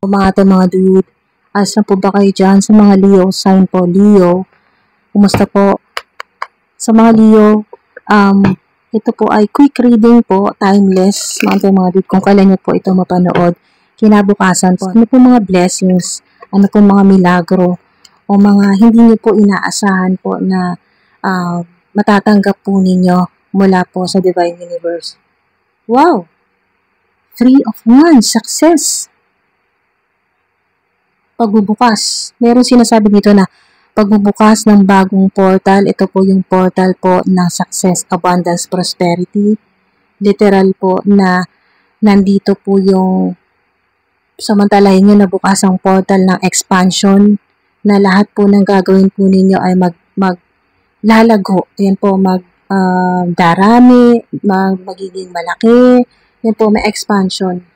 Mga dude, asa po ba kayo dyan sa mga Leo sign po? Leo, kumusta po? Sa mga Leo, ito po ay quick reading po, timeless, mga dude, kung kailan nyo po ito mapanood. Kinabukasan po, ano po mga blessings, ano po mga milagro, o mga hindi nyo po inaasahan po na matatanggap po ninyo mula po sa Divine Universe. Wow! 3 of Wands, success! Pagbubukas. Meron sinasabi dito na pagbubukas ng bagong portal. Ito po yung portal po ng success, abundance, prosperity. Literal po na nandito po yung samantalahin nyo na bukas ang portal ng expansion na lahat po ng gagawin po ninyo ay maglalago. Yan po, darami, magiging malaki. Yan po, may expansion.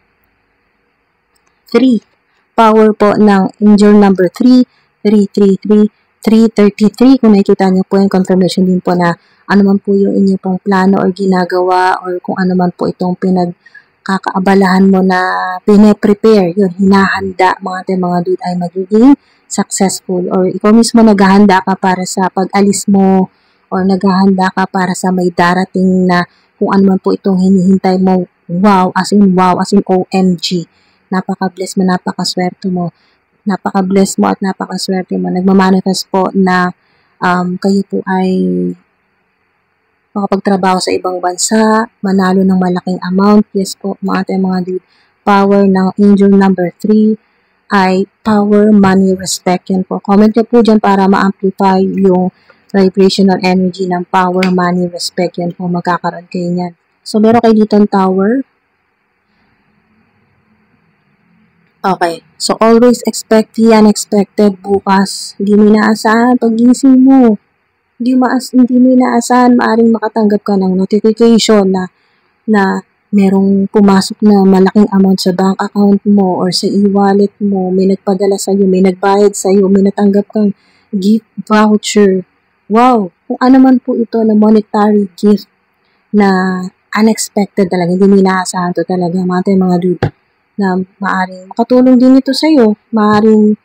3. Power po ng angel number 3, 333, 333. Kung nakikita nyo po yung confirmation din po na ano man po yung inyong pong plano or ginagawa or kung ano man po itong pinagkakaabalahan mo na pine-prepare, yun, hinahanda mga dude ay magiging successful or ikaw mismo naghahanda ka para sa pag-alis mo or naghahanda ka para sa may darating na kung ano man po itong hinihintay mo. Wow, as in OMG. Napaka-bless mo, napaka-swerte mo. Napaka-bless mo at napaka-swerte mo. Nagmamanifest po na kayo po ay makapagtrabaho sa ibang bansa, manalo ng malaking amount. Yes po, mga dude. Power ng angel number 3 ay power, money, respect. Yan po. Comment nyo po dyan para ma-amplify yung vibrational energy ng power, money, respect. Yan po, magkakaroon kayo niyan. So, meron kayo dito ang tower. Okay. So, always expect the unexpected bukas. Hindi mo inaasahan pag-gising mo. Hindi mo inaasahan, maaring makatanggap ka ng notification na merong pumasok na malaking amount sa bank account mo or sa e-wallet mo, may nagpadala sa'yo, may nagbayad sa'yo, may natanggap kang gift voucher. Wow! Kung ano man po ito na monetary gift na unexpected talaga, hindi mo inaasahan to talaga, mga dude, na maaaring makatulong din ito sa'yo, maaaring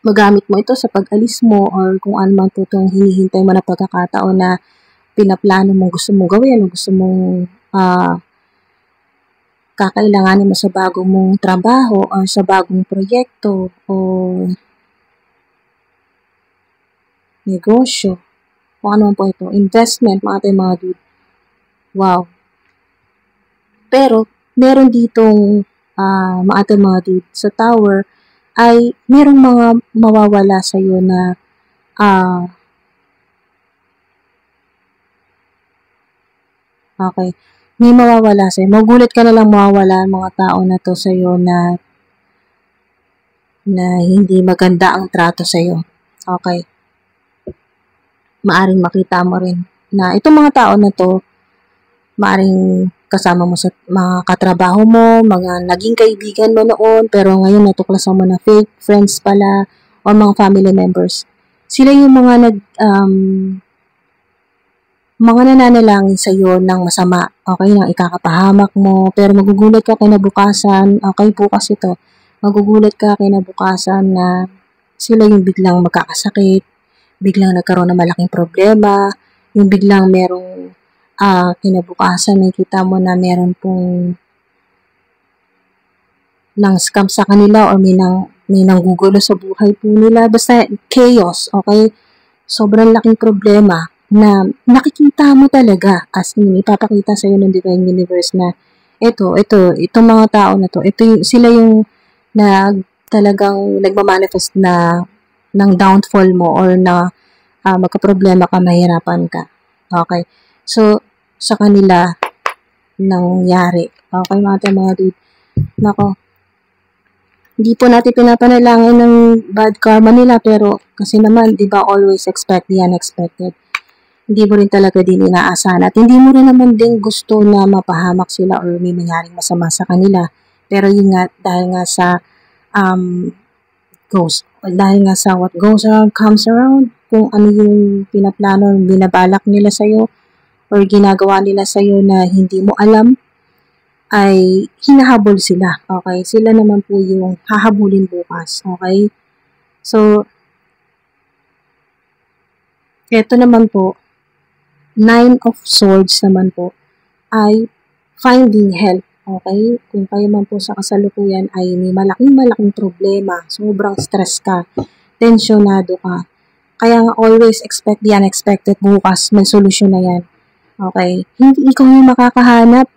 magamit mo ito sa pag-alis mo or kung ano man po itong hinihintay mo na pagkakataon na pinaplano mo gusto mong gawin o gusto mong kakailanganin mo sa bagong mong trabaho or sa bagong proyekto o negosyo. Kung ano man po ito, investment, mga dude. Wow. Pero, meron ditong mga dude sa tower ay merong mga mawawala sa iyo na okay. May mawawala sa iyo. Magulat ka na lang mawawala ang mga tao na to sa iyo na hindi maganda ang trato sa iyo. Okay. Maaring makita mo rin na itong mga tao na to maaring kasama mo sa mga katrabaho mo, mga naging kaibigan mo noon, pero ngayon natuklasan mo na fake friends pala, o mga family members. Sila yung mga mga nananalangin sa iyo ng masama, okay, ng ikakapahamak mo, pero magugulat ka kinabukasan, okay, bukas ito, magugulat ka kinabukasan na sila yung biglang magkakasakit, biglang nagkaroon ng malaking problema, yung biglang merong kinabukasan, nakita mo na meron pong nang scam sa kanila or may nanggugulo sa buhay po nila. Basta chaos, okay? Sobrang laking problema na nakikita mo talaga as in, ipapakita sa'yo ng Divine Universe na itong mga tao na to, sila yung talagang nagmamanifest na ng downfall mo or na magka-problema ka, mahirapan ka. Okay? So, sa kanila nangyari. Okay, mga dude. Nako. Hindi po natin pinapanalangin ng bad karma nila, pero kasi naman, di ba, always expect the unexpected. Hindi mo rin talaga din inaasahan at hindi mo rin naman din gusto na mapahamak sila or may mangyaring masama sa kanila. Pero yun nga, dahil nga sa what goes around comes around, kung ano yung pinaplano, binabalak nila sa'yo, or ginagawa nila sa'yo na hindi mo alam, ay hinahabol sila. Okay? Sila naman po yung hahabulin bukas. Okay? So, eto naman po, Nine of Swords naman po ay finding help. Okay? Kung kayo man po sa kasalukuyan ay may malaking problema, sobrang stress ka, tensyonado ka. Kaya nga always expect the unexpected, bukas may solusyon na yan. Okay? Hindi ikaw yung makakahanap.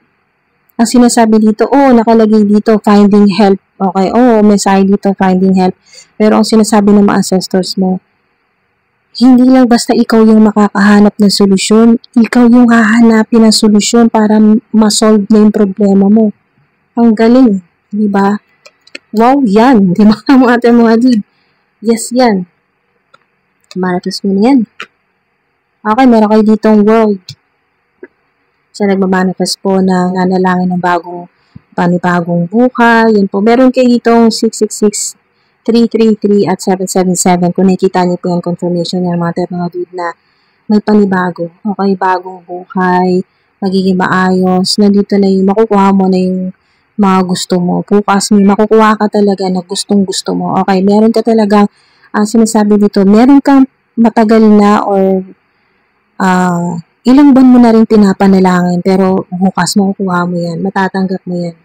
Ang sinasabi dito, nakalagay dito, finding help. Okay? May side dito, finding help. Pero ang sinasabi ng mga ancestors mo, hindi lang basta ikaw yung makakahanap ng solusyon, ikaw yung hahanapin ng solusyon para ma-solve na yung problema mo. Ang galing, di ba? Wow, yan. Di ba mga dude? Yes, yan. Maratos mo na yan. Okay, meron kayo ditong world. Siya nagmamanifest po ng nanalangin ng panibagong buhay. Yan po. Meron kayo ditong 666, 333 at 777. Kung nakikita niyo po yung confirmation niya mga dude na may panibago. Okay, bagong buhay, magiging maayos. Nandito na yung makukuha mo na yung mga gusto mo. Bukas may makukuha ka talaga na gustong-gusto mo. Okay, meron ka talagang sinasabi dito, meron kang matagal na or ilang buwan mo na rin pinapanalangin pero bukas makukuha mo yan. Matatanggap mo yan.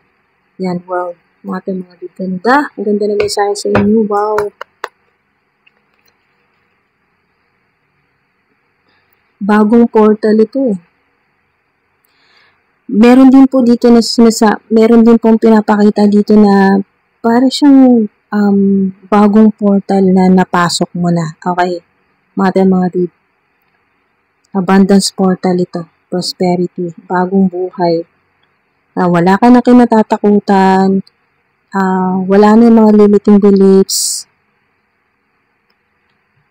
Yan, world. Mga ganda. Ang ganda na mensahe sa inyo. Wow. Bagong portal ito. Meron din po dito meron din pong pinapakita dito na para siyang bagong portal na napasok mo na. Okay. Mga dude. Abundance portal ito. Prosperity. Bagong buhay. Wala ka na kinatatakutan. Wala na yung mga limiting beliefs.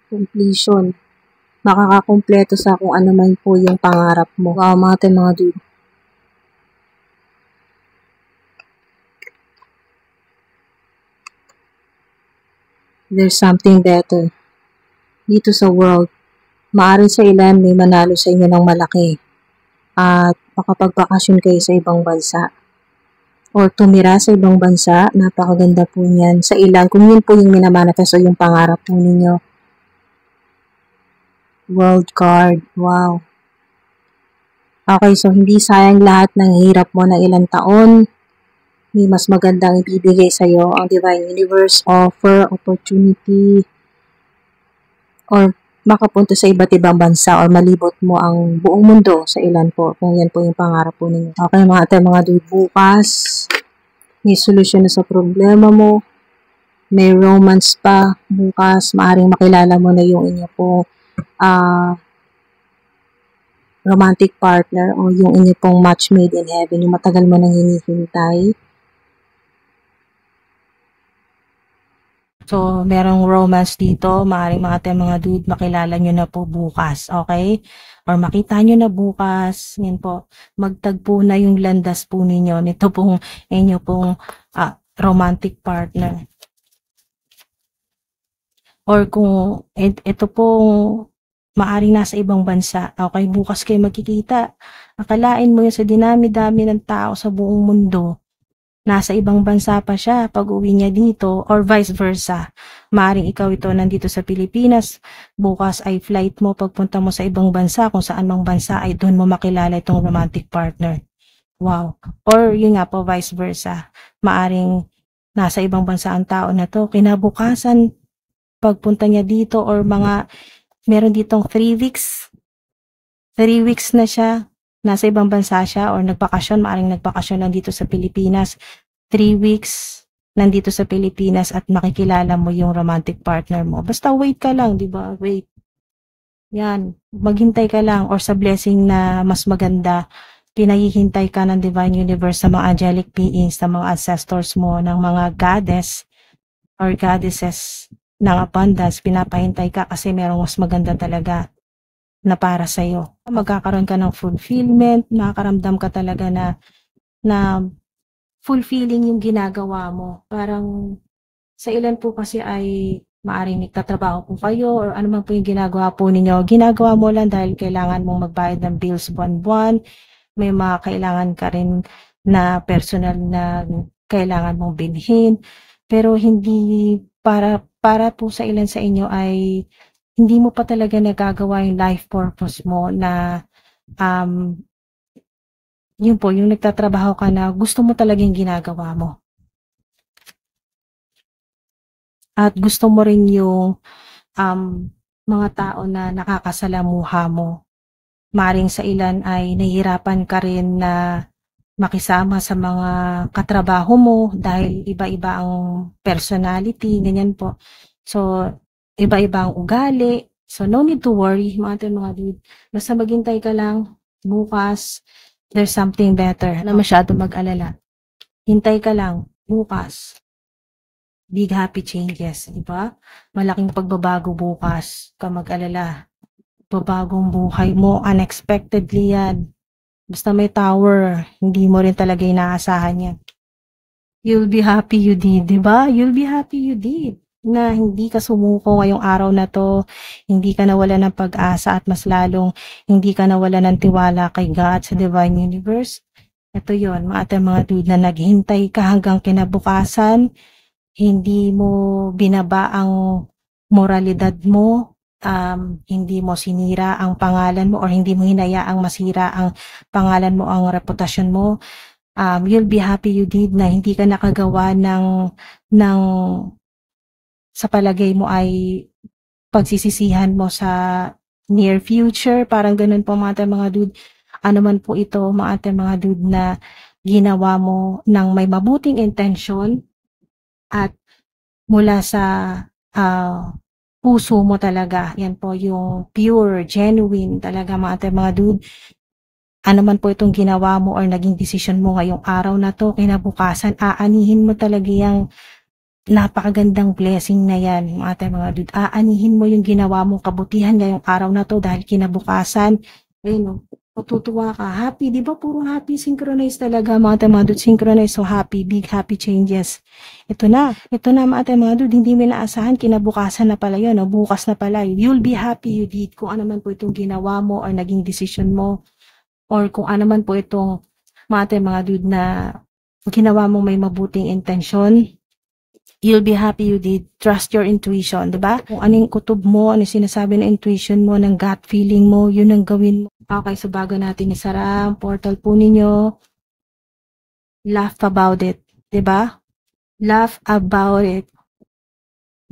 Completion. Makakakumpleto sa kung ano man po yung pangarap mo. Wow, mga dude. There's something better. Dito sa world, maaari sa ilan may manalo sa inyo ng malaki. At makapagbakasyon kayo sa ibang bansa. Or tumira sa ibang bansa, napakaganda po niyan. Sa ilan, kung yun po yung minamanifest o yung pangarap po ninyo. World card, wow. Okay, so hindi sayang lahat ng hirap mo na ilang taon. May mas magandang ibibigay sa'yo ang Divine Universe, offer, opportunity, or makapunta sa iba't ibang bansa or malibot mo ang buong mundo sa ilan po, kung yan po yung pangarap po ninyo. Okay, mga dude, bukas, may solusyon na sa problema mo, may romance pa, bukas, maaring makilala mo na yung inyo po romantic partner o yung inyo pong match made in heaven, yung matagal mo nang hinihintay. So, merong romance dito. Maaaring mga dude, makilala nyo na po bukas. Okay? Or makita nyo na bukas. Yan po. Magtagpo na yung landas po ninyo. Nito pong inyo pong romantic partner. Or kung ito pong maaaring nasa ibang bansa. Okay? Bukas kayo magkikita. Akalain mo yun sa dinami-dami ng tao sa buong mundo. Nasa ibang bansa pa siya pag uwi niya dito or vice versa. Maaring ikaw ito nandito sa Pilipinas, bukas ay flight mo pagpunta mo sa ibang bansa, kung saan mang bansa ay doon mo makilala itong romantic partner. Wow. Or yun nga po, vice versa. Maaring nasa ibang bansa ang tao na to, kinabukasan pagpunta niya dito or meron ditong 3 weeks. 3 weeks na siya. Nasa ibang bansa siya or nagbakasyon, maaring nagbakasyon lang dito sa Pilipinas, 3 weeks nandito sa Pilipinas at makikilala mo yung romantic partner mo. Basta wait ka lang, di ba? Wait. Yan. Maghintay ka lang or sa blessing na mas maganda, pinahihintay ka ng Divine Universe sa mga angelic beings, sa mga ancestors mo, ng mga goddess or goddesses ng abundance. Pinapahintay ka kasi merong mas maganda talaga na para sa'yo. Magkakaroon ka ng fulfillment, makakaramdam ka talaga na fulfilling yung ginagawa mo. Parang sa ilan po kasi ay maaring nagtatrabaho po kayo or ano man po yung ginagawa po ninyo. Ginagawa mo lang dahil kailangan mong magbayad ng bills buwan-buwan. May mga kailangan ka rin na personal na kailangan mong bilhin. Pero hindi para po sa ilan sa inyo ay hindi mo pa talaga nagagawa yung life purpose mo na um, yun po, yung nagtatrabaho ka na gusto mo talagang ginagawa mo. At gusto mo rin yung mga tao na nakakasalamuha mo. Maring sa ilan ay nahihirapan ka rin na makisama sa mga katrabaho mo dahil iba-iba ang personality, ganyan po. So, iba-iba ang ugali. So, no need to worry, mga dude. Basta maghintay ka lang, bukas, there's something better. Na masyado mag-alala. Hintay ka lang, bukas. Big happy changes, di ba? Malaking pagbabago bukas, ka mag-alala. Babagong buhay mo, unexpectedly yan. Basta may tower, hindi mo rin talaga inaasahan yan. You'll be happy you did, di ba? You'll be happy you did. Na hindi ka sumuko ngayong araw na to, hindi ka nawala ng pag-asa at mas lalong hindi ka nawala ng tiwala kay God sa Divine Universe. Ito yon, mga dude, na naghintay ka hanggang kinabukasan, hindi mo binaba ang moralidad mo, hindi mo sinira ang pangalan mo or hindi mo hinayaang masira ang pangalan mo, ang reputasyon mo. You'll be happy you did na hindi ka nakagawa ng sa palagay mo ay pagsisisihan mo sa near future. Parang ganun po mga dude. Ano man po ito mga dude na ginawa mo ng may mabuting intention at mula sa puso mo talaga. Yan po yung pure, genuine talaga mga dude. Ano man po itong ginawa mo or naging decision mo ngayong araw na to, kinabukasan, aanihin mo talaga yung napakagandang blessing na yan, mga dude. Aanihin mo yung ginawa mong kabutihan ngayong araw na to dahil kinabukasan, ayun, matutuwa ka. Happy, di ba? Puro happy, synchronized talaga, mga dude. Synchronized, so happy, big happy changes. Ito na, mga dude, hindi mo inaasahan, kinabukasan na pala yun, o bukas na pala. You'll be happy you did kung ano man po itong ginawa mo or naging decision mo or kung ano man po itong mga dude na ginawa mong may mabuting intensyon. You'll be happy you did. Trust your intuition, diba? Kung anong kutob mo, ano sinasabi ng intuition mo, ng gut feeling mo, yun ang gawin mo. Okay, so bago natin isara ang portal po ninyo, laugh about it, diba? Laugh about it.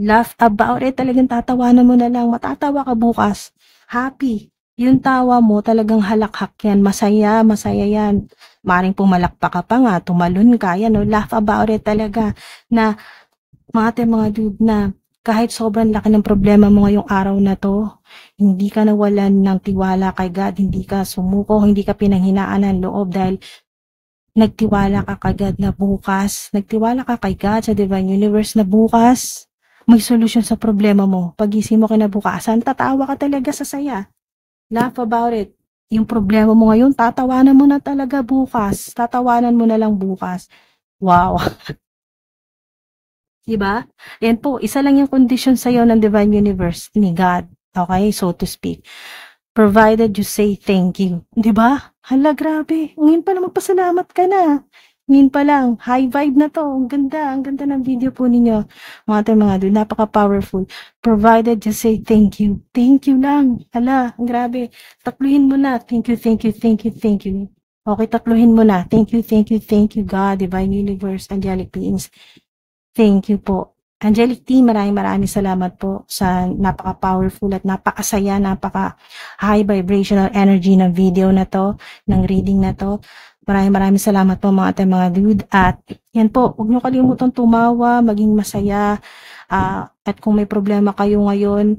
Laugh about it. Talagang tatawanan mo na lang. Matatawa ka bukas. Happy. Yung tawa mo, talagang halakhak yan. Masaya, masaya yan. Maring pumalakpak ka pa nga, tumalon ka, yan, no? Laugh about it talaga. Na, mga dude, na kahit sobrang laki ng problema mo ngayong araw na to, hindi ka nawalan ng tiwala kay God, hindi ka sumuko, hindi ka pinanghinaan ng loob dahil nagtiwala ka kagad na bukas, nagtiwala ka kay God sa Divine Universe na bukas, may solusyon sa problema mo. Pagising mo kinabukasan, tatawa ka talaga sa saya. Laugh about it. Yung problema mo ngayon, tatawanan mo na talaga bukas. Tatawanan mo na lang bukas. Wow. Diba? Yan po, isa lang yung condition sa'yo ng Divine Universe, ni God. Okay? So to speak. Provided you say thank you. Diba? Hala, grabe. Ngayon pa lang magpasalamat ka na. Ngayon pa lang, high vibe na to. Ang ganda ng video po ninyo. Mga dude, napaka-powerful. Provided you say thank you. Thank you lang. Hala, grabe. Takluhin mo na. Thank you, thank you, thank you, thank you. Okay, takluhin mo na. Thank you, thank you, thank you, God, Divine Universe, Angelic Beings. Thank you po. Angelic Team, maraming salamat po sa napaka-powerful at napakasaya, napaka-high vibrational energy ng video na to, ng reading na to. Maraming salamat po mga dude. At yan po, huwag niyo kalimutan tumawa, maging masaya. At kung may problema kayo ngayon,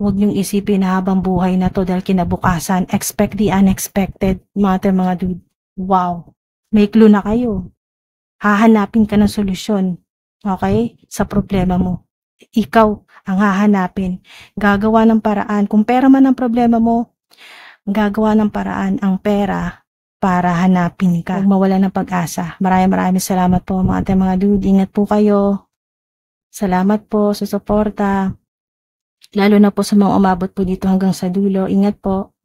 huwag niyong isipin na habang buhay na to dahil kinabukasan, expect the unexpected, mga dude. Wow, may clue na kayo. Hahanapin ka ng solusyon. Okay? Sa problema mo. Ikaw ang hahanapin. Gagawa ng paraan. Kung pera man ang problema mo, gagawa ng paraan ang pera para hanapin ka. Huwag mawala ng pag-asa. Maraming salamat po mga dude. Ingat po kayo. Salamat po sa suporta. Lalo na po sa mga umabot po dito hanggang sa dulo. Ingat po.